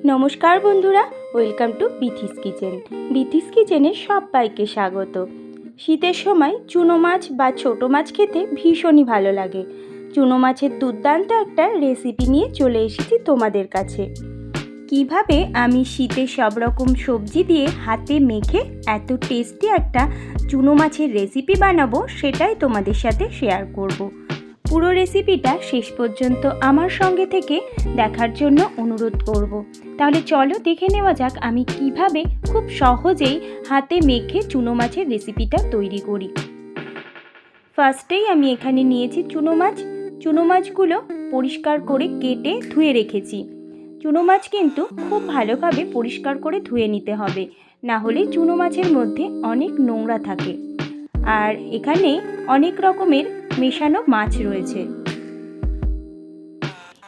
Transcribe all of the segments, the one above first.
নমস্কার বন্ধুরা, welcome to Bithi's kitchen. Bithi's কিচেনে সবাইকে স্বাগত। শীতের সময় চুনো মাছ বা ছোটো মাছ খেতে ভীষণই ভালো লাগে। চুনো মাছের দুর্দান্ত একটা রেসিপি নিয়ে চলে এসেছি তোমাদের কাছে। কিভাবে আমি শীতে সব রকম সবজি দিয়ে হাতে মেখে এত টেস্টি একটা চুনো মাছের রেসিপি বানাবো, সেটাই তোমাদের সাথে শেয়ার করব। পুরো রেসিপিটা শেষ পর্যন্ত আমার সঙ্গে থেকে দেখার জন্য অনুরোধ করব। তাহলে চলো দেখে নেওয়া যাক আমি কিভাবে খুব সহজেই হাতে মেখে চুনো মাছের রেসিপিটা তৈরি করি। ফার্স্টেই আমি এখানে নিয়েছি চুনো মাছ। চুনো মাছগুলো পরিষ্কার করে কেটে ধুয়ে রেখেছি। চুনো মাছ কিন্তু খুব ভালোভাবে পরিষ্কার করে ধুয়ে নিতে হবে, না হলে চুনো মাছের মধ্যে অনেক নোংরা থাকে। আর এখানে অনেক রকমের মেশানো মাছ রয়েছে।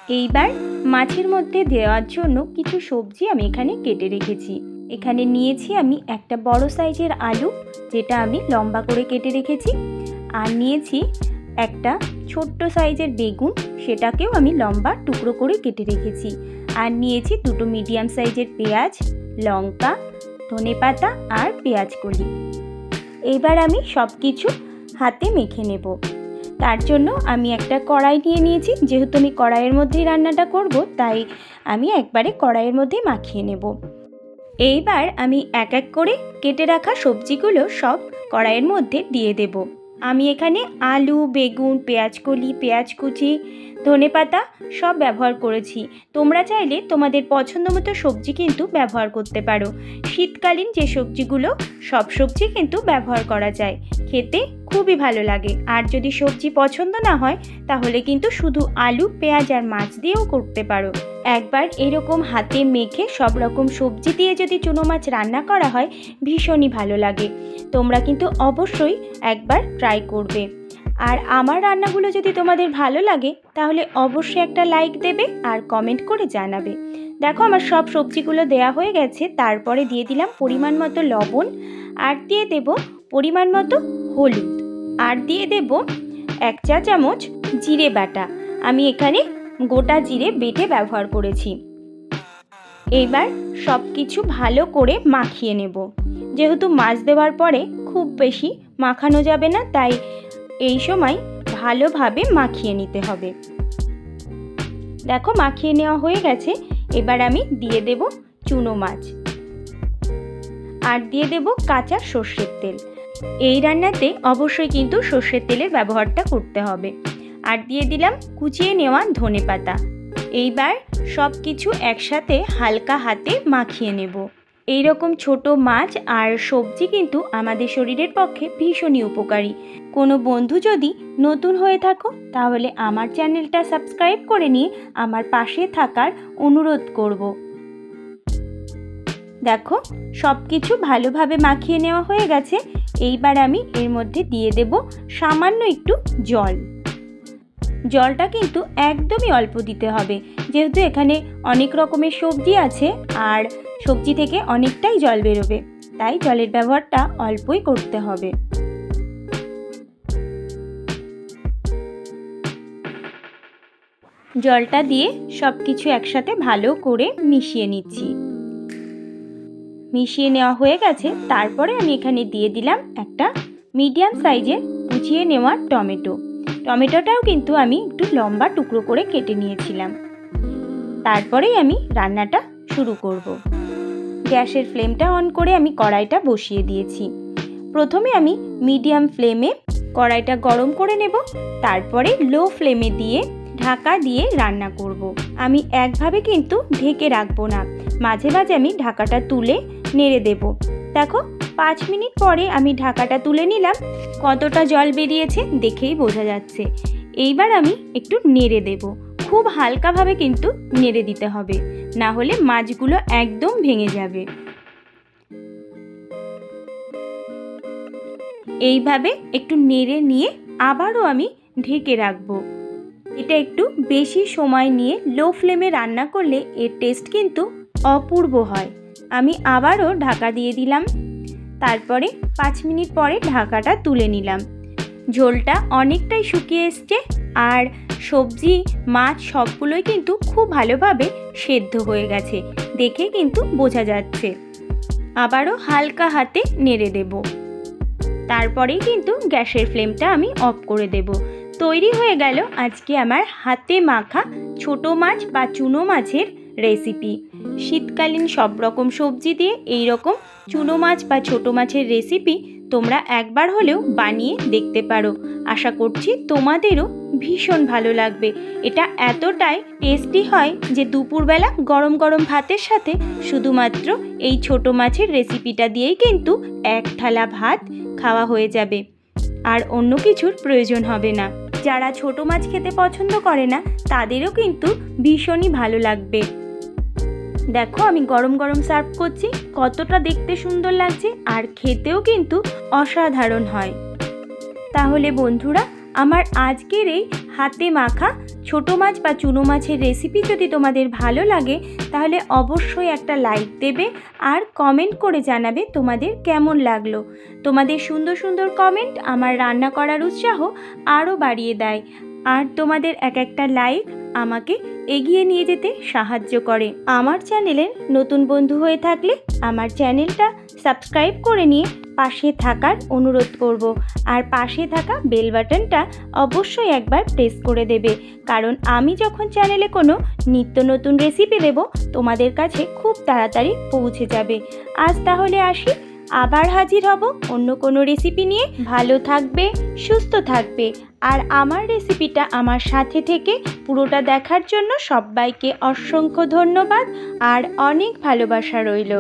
এইবার মাছের মধ্যে দেওয়ার জন্য কিছু সবজি আমি এখানে কেটে রেখেছি। এখানে নিয়েছি আমি একটা বড় সাইজের আলু, যেটা আমি লম্বা করে কেটে রেখেছি। আর নিয়েছি একটা ছোট্ট সাইজের বেগুন, সেটাকেও আমি লম্বা টুকরো করে কেটে রেখেছি। আর নিয়েছি দুটো মিডিয়াম সাইজের পেঁয়াজ, লঙ্কা, ধনেপাতা আর পেঁয়াজ কলি। এইবার আমি সব কিছু হাতে মেখে নেব। তার জন্য আমি একটা কড়াই নিয়ে নিয়েছি। যেহেতু আমি কড়াইয়ের মধ্যেই রান্নাটা করব, তাই আমি একবারে কড়াইয়ের মধ্যেই মাখিয়ে নেব। এইবার আমি এক এক করে কেটে রাখা সবজিগুলো সব কড়াইয়ের মধ্যে দিয়ে দেব। আমি এখানে আলু, বেগুন, পেঁয়াজ কলি, পেঁয়াজ কুচি, ধনেপাতা সব ব্যবহার করেছি। তোমরা চাইলে তোমাদের পছন্দ মতো সবজি কিন্তু ব্যবহার করতে পারো। শীতকালীন যে সবজিগুলো, সব সবজি কিন্তু ব্যবহার করা যায়, খেতে খুবই ভালো লাগে। আর যদি সবজি পছন্দ না হয়, তাহলে কিন্তু শুধু আলু, পেঁয়াজ আর মাছ দিয়েও করতে পারো। একবার এরকম হাতে মেখে সব রকম সবজি দিয়ে যদি চুনো মাছ রান্না করা হয়, ভীষণই ভালো লাগে। তোমরা কিন্তু অবশ্যই একবার ট্রাই করবে। আর আমার রান্নাগুলো যদি তোমাদের ভালো লাগে, তাহলে অবশ্যই একটা লাইক দেবে আর কমেন্ট করে জানাবে। দেখো আমার সব সবজিগুলো দেয়া হয়ে গেছে। তারপরে দিয়ে দিলাম পরিমাণ মতো লবণ, আর দিয়ে দেব পরিমাণ মতো হলুদ, আর দিয়ে দেব 1 চা চামচ জিরে বাটা। আমি এখানে গোটা জিরে বেটে ব্যবহার করেছি। এবার সব কিছু ভালো করে মাখিয়ে নেব। যেহেতু মাছ দেওয়ার পরে খুব বেশি মাখানো যাবে না, তাই এই সময় ভালোভাবে মাখিয়ে নিতে হবে। দেখো মাখিয়ে নেওয়া হয়ে গেছে। এবার আমি দিয়ে দেব চুনো মাছ, আর দিয়ে দেব কাঁচা সর্ষের তেল। এই রান্নাতে অবশ্যই কিন্তু সর্ষের তেলের ব্যবহারটা করতে হবে। আর দিয়ে দিলাম কুচিয়ে নেওয়া ধনেপাতা। এইবার সব কিছু একসাথে হালকা হাতে মাখিয়ে নেব। এই রকম ছোট মাছ আর সবজি কিন্তু আমাদের শরীরের পক্ষে ভীষণই উপকারী। কোনো বন্ধু যদি নতুন হয়ে থাকো, তাহলে আমার চ্যানেলটা সাবস্ক্রাইব করে নিয়ে আমার পাশে থাকার অনুরোধ করব। দেখো সব কিছু ভালোভাবে মাখিয়ে নেওয়া হয়ে গেছে। এইবার আমি এর মধ্যে দিয়ে দেব সামান্য একটু জল। জলটা কিন্তু একদমই অল্প দিতে হবে, যেহেতু এখানে অনেক রকমের সবজি আছে আর সবজি থেকে অনেকটাই জল বেরোবে, তাই জলের ব্যবহারটা অল্পই করতে হবে। জলটা দিয়ে সব কিছু একসাথে ভালো করে মিশিয়ে নিচ্ছি। মিশিয়ে নেওয়া হয়ে গেছে। তারপরে আমি এখানে দিয়ে দিলাম একটা মিডিয়াম সাইজের কুচিয়ে নেওয়া টমেটো। টমেটোটাও কিন্তু আমি একটু লম্বা টুকরো করে কেটে নিয়েছিলাম। তারপরেই আমি রান্নাটা শুরু করব। গ্যাসের ফ্লেমটা অন করে আমি কড়াইটা বসিয়ে দিয়েছি। প্রথমে আমি মিডিয়াম ফ্লেমে কড়াইটা গরম করে নেব, তারপরে লো ফ্লেমে দিয়ে ঢাকা দিয়ে রান্না করব। আমি একভাবে কিন্তু ঢেকে রাখবো না, মাঝে মাঝে আমি ঢাকাটা তুলে নেড়ে দেব। দেখো 5 মিনিট পরে আমি ঢাকাটা তুলে নিলাম। কতটা জল বেরিয়েছে দেখেই বোঝা যাচ্ছে। এইবার আমি একটু নেড়ে দেব। খুব হালকাভাবে কিন্তু নেড়ে দিতে হবে, না হলে মাছগুলো একদম ভেঙে যাবে। এইভাবে একটু নেড়ে নিয়ে আবারও আমি ঢেকে রাখবো। এটা একটু বেশি সময় নিয়ে লো ফ্লেমে রান্না করলে এর টেস্ট কিন্তু অপূর্ব হয়। আমি আবারও ঢাকা দিয়ে দিলাম। তারপরে 5 মিনিট পরে ঢাকাটা তুলে নিলাম। ঝোলটা অনেকটাই শুকিয়ে এসছে আর সবজি মাছ সবগুলোই কিন্তু খুব ভালোভাবে সেদ্ধ হয়ে গেছে, দেখে কিন্তু বোঝা যাচ্ছে। আবারও হালকা হাতে নেড়ে দেব। তারপরেই কিন্তু গ্যাসের ফ্লেমটা আমি অফ করে দেব। তৈরি হয়ে গেল আজকে আমার হাতে মাখা ছোট মাছ বা চুনো মাছের রেসিপি। শীতকালীন সব রকম সবজি দিয়ে এই রকম চুনো মাছ বা ছোট মাছের রেসিপি তোমরা একবার হলেও বানিয়ে দেখতে পারো। আশা করছি তোমাদেরও ভীষণ ভালো লাগবে। এটা এতটাই টেস্টি হয় যে দুপুরবেলা গরম গরম ভাতের সাথে শুধুমাত্র এই ছোট মাছের রেসিপিটা দিয়েই কিন্তু এক থালা ভাত খাওয়া হয়ে যাবে, আর অন্য কিছুর প্রয়োজন হবে না। যারা ছোট মাছ খেতে পছন্দ করে না তাদেরও কিন্তু ভীষণই ভালো লাগবে। দেখো আমি গরম গরম সার্ভ করছি, কতটা দেখতে সুন্দর লাগছে আর খেতেও কিন্তু অসাধারণ হয়। তাহলে বন্ধুরা, আমার আজকের এই হাতে মাখা ছোট মাছ বা চুনো মাছের রেসিপি যদি তোমাদের ভালো লাগে তাহলে অবশ্যই একটা লাইক দেবে আর কমেন্ট করে জানাবে তোমাদের কেমন লাগলো। তোমাদের সুন্দর সুন্দর কমেন্ট আমার রান্না করার উৎসাহ আরও বাড়িয়ে দেয়, আর তোমাদের এক একটা লাইক আমাকে এগিয়ে নিয়ে যেতে সাহায্য করে। আমার চ্যানেলের নতুন বন্ধু হয়ে থাকলে আমার চ্যানেলটা সাবস্ক্রাইব করে নিয়ে পাশে থাকার অনুরোধ করব, আর পাশে থাকা বেল বাটনটা অবশ্যই একবার প্রেস করে দেবে, কারণ আমি যখন চ্যানেলে কোনো নিত্য নতুন রেসিপি দেব তোমাদের কাছে খুব তাড়াতাড়ি পৌঁছে যাবে। আজ তাহলে আসি, আবার হাজির হব অন্য কোনো রেসিপি নিয়ে। ভালো থাকবে, সুস্থ থাকবে, আর আমার রেসিপিটা আমার সাথে থেকে পুরোটা দেখার জন্য সবাইকে অসংখ্য ধন্যবাদ আর অনেক ভালোবাসা রইল।